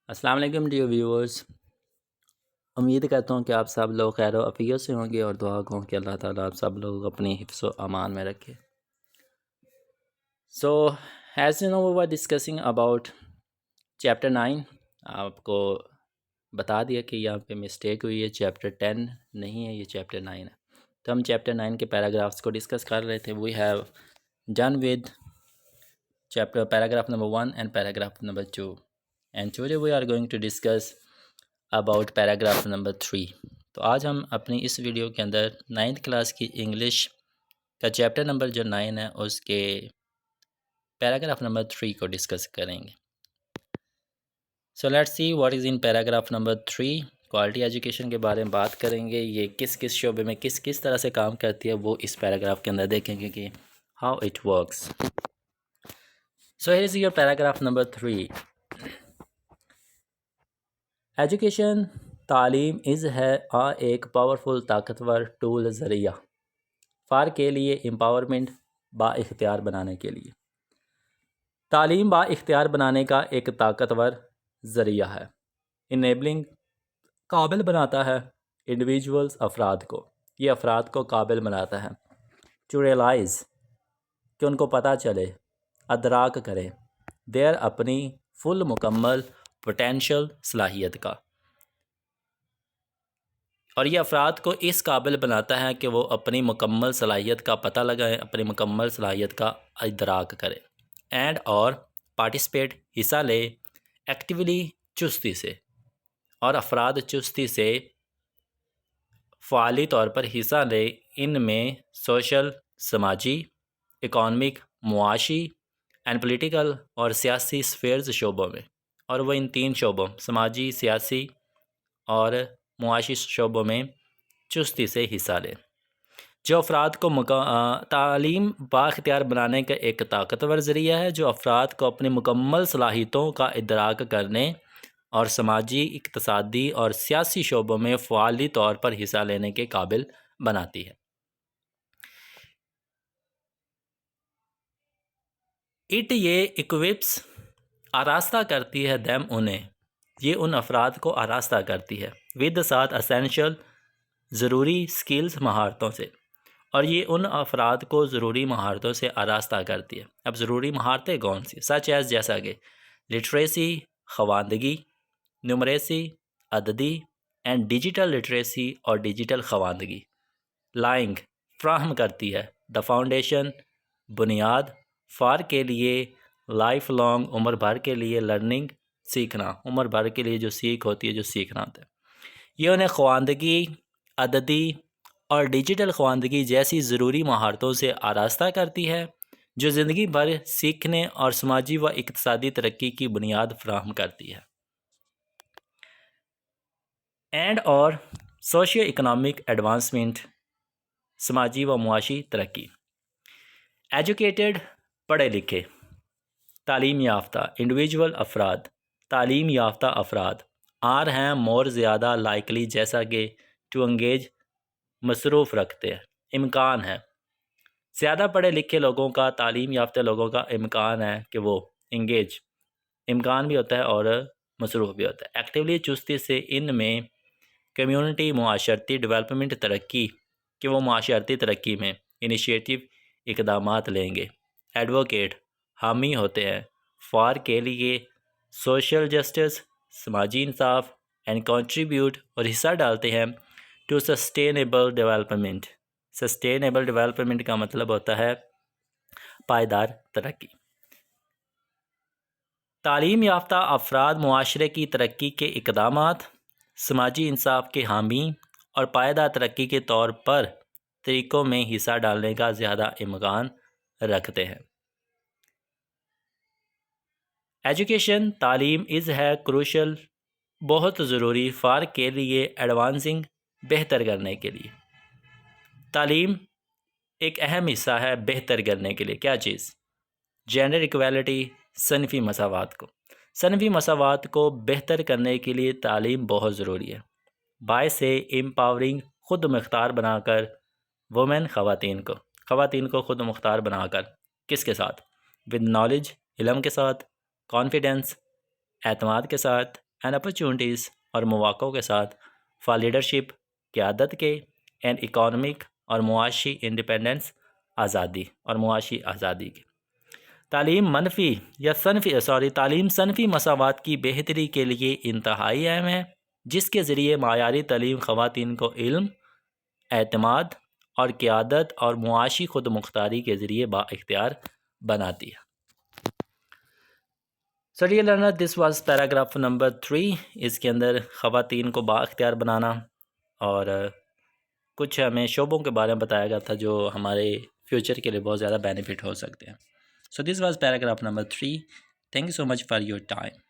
السلام علیکم dear viewers, امید کرتا ہوں کہ آپ سب لوگ خیر و عافیت سے ہوں گے اور دعا گو کہ اللہ تعالیٰ آپ سب لوگ اپنی حفظ و امان میں رکھے۔ So as you know we are discussing about chapter 9۔ آپ کو بتا دیا کہ یہاں پہ مسٹیک ہوئی ہے، چیپٹر 10 نہیں ہے، یہ چیپٹر 9 ہے۔ تو ہم چیپٹر 9 کے پیراگرافس کو ڈسکس کر رہے تھے۔ We have done with chapter paragraph number 1 and paragraph number 2 and today we are going to discuss about paragraph number 3۔ تو آج ہم اپنی اس ویڈیو کے اندر 9th کلاس کی انگلش کا چیپٹر نمبر جو 9 ہے اس کے پیراگراف نمبر 3 کو ڈسکس کریں گے۔ So let's see what is in paragraph number 3۔ Quality education کے بارے میں بات کریں گے، یہ کس کس شعبے میں کس طرح سے کام کرتی ہے وہ اس پیراگراف کے اندر دیکھیں گے کہ how it works. So here is your paragraph number 3۔ Education تعلیم ہے ایک پاورفل طاقتور ٹول ذریعہ فار کے لیے امپاورمنٹ با اختیار بنانے کے لیے۔ تعلیم با اختیار بنانے کا ایک طاقتور ذریعہ ہے۔ انیبلنگ قابل بناتا ہے انڈیویجولز افراد کو، یہ افراد کو قابل بناتا ہے ٹو ریئلائز کہ ان کو پتہ چلے، ادراک کریں دیر اپنی فل مکمل پوٹینشل صلاحیت کا، اور یہ افراد کو اس قابل بناتا ہے کہ وہ اپنی مکمل صلاحیت کا پتہ لگائیں، اپنی مکمل صلاحیت کا ادراک کریں، اینڈ اور پارٹیسپیٹ حصہ لے ایکٹیولی چستی سے، اور افراد چستی سے فعالی طور پر حصہ لے ان میں سوشل سماجی، اکانومک معاشی اینڈ پولیٹیکل اور سیاسی سفیرز شعبوں میں، اور وہ ان 3 شعبوں سماجی، سیاسی اور معاشی شعبوں میں چستی سے حصہ لیں۔ جو افراد کو تعلیم بااختیار بنانے کا ایک طاقتور ذریعہ ہے، جو افراد کو اپنی مکمل صلاحیتوں کا ادراک کرنے اور سماجی، اقتصادی اور سیاسی شعبوں میں فعالی طور پر حصہ لینے کے قابل بناتی ہے۔ یہ اکوپس آراستہ کرتی ہے دیم انہیں، یہ ان افراد کو آراستہ کرتی ہے ود ساتھ اسینشل ضروری سکلز مہارتوں سے، اور یہ ان افراد کو ضروری مہارتوں سے آراستہ کرتی ہے۔ اب ضروری مہارتیں کون سی؟ سچ ایز جیسا کہ لٹریسی خواندگی، نیومریسی عددی اینڈ ڈیجیٹل لٹریسی اور ڈیجیٹل خواندگی، لائنگ فراہم کرتی ہے دا فاؤنڈیشن بنیاد فار کے لیے لائف لانگ عمر بھر کے لیے لرننگ سیکھنا، عمر بھر کے لیے جو سیکھ ہوتی ہے، جو سیکھنا ہوتا ہے۔ یہ انہیں خواندگی، عددی اور ڈیجیٹل خواندگی جیسی ضروری مہارتوں سے آراستہ کرتی ہے جو زندگی بھر سیکھنے اور سماجی و اقتصادی ترقی کی بنیاد فراہم کرتی ہے۔ اینڈ اور سوشیو اکنامک ایڈوانسمنٹ، سماجی و معاشی ترقی۔ ایجوکیٹڈ پڑھے لکھے، تعلیم یافتہ انڈیویجول افراد، تعلیم یافتہ افراد آر ہیں مور زیادہ لائکلی جیسا کہ ٹو انگیج مصروف رکھتے ہیں، امکان ہے زیادہ پڑھے لکھے لوگوں کا، تعلیم یافتہ لوگوں کا امکان ہے کہ وہ انگیج، امکان بھی ہوتا ہے اور مصروف بھی ہوتا ہے، ایکٹیولی چستی سے ان میں کمیونٹی معاشرتی ڈیولپمنٹ ترقی، کہ وہ معاشرتی ترقی میں انیشیٹو اقدامات لیں گے، ایڈوکیٹ حامی ہوتے ہیں، فار کے لیے سوشل جسٹس سماجی انصاف، اینڈ کنٹریبیوٹ اور حصہ ڈالتے ہیں to sustainable development. Sustainable development کا مطلب ہوتا ہے پائیدار ترقی۔ تعلیم یافتہ افراد معاشرے کی ترقی کے اقدامات، سماجی انصاف کے حامی اور پائیدار ترقی کے طور پر طریقوں میں حصہ ڈالنے کا زیادہ امکان رکھتے ہیں۔ ایجوکیشن تعلیم ہے کروشل، بہت ضروری فار کے لیے ایڈوانسنگ، بہتر کرنے کے لیے۔ تعلیم ایک اہم حصہ ہے بہتر کرنے کے لیے، کیا چیز؟ جینڈر ایکویلٹی، صنفی مساوات کو، صنفی مساوات کو بہتر کرنے کے لیے تعلیم بہت ضروری ہے۔ باعث امپاورنگ، خود مختار بنا کر، وومن خواتین کو خود مختار بنا کر، کس کے ساتھ؟ ود نالج، علم کے ساتھ، کانفیڈنس، اعتماد کے ساتھ، اینڈ اپرچونٹیز اور مواقعوں کے ساتھ فار لیڈرشپ قیادت کے اینڈ اکانومک اور معاشی انڈیپینڈنس آزادی اور معاشی آزادی کی تعلیم صنفی مساوات کی بہتری کے لیے انتہائی اہم ہے، جس کے ذریعے معیاری تعلیم خواتین کو علم، اعتماد اور قیادت اور معاشی خود مختاری کے ذریعے با اختیار بناتی ہے۔ So dear learner, this was paragraph number 3۔ اس کے اندر خواتین کو با اختیار بنانا اور کچھ ہمیں شعبوں کے بارے میں بتایا گیا تھا جو ہمارے فیوچر کے لیے بہت زیادہ بینیفٹ ہو سکتے ہیں۔ So this was paragraph number 3۔ Thank you so much for your time۔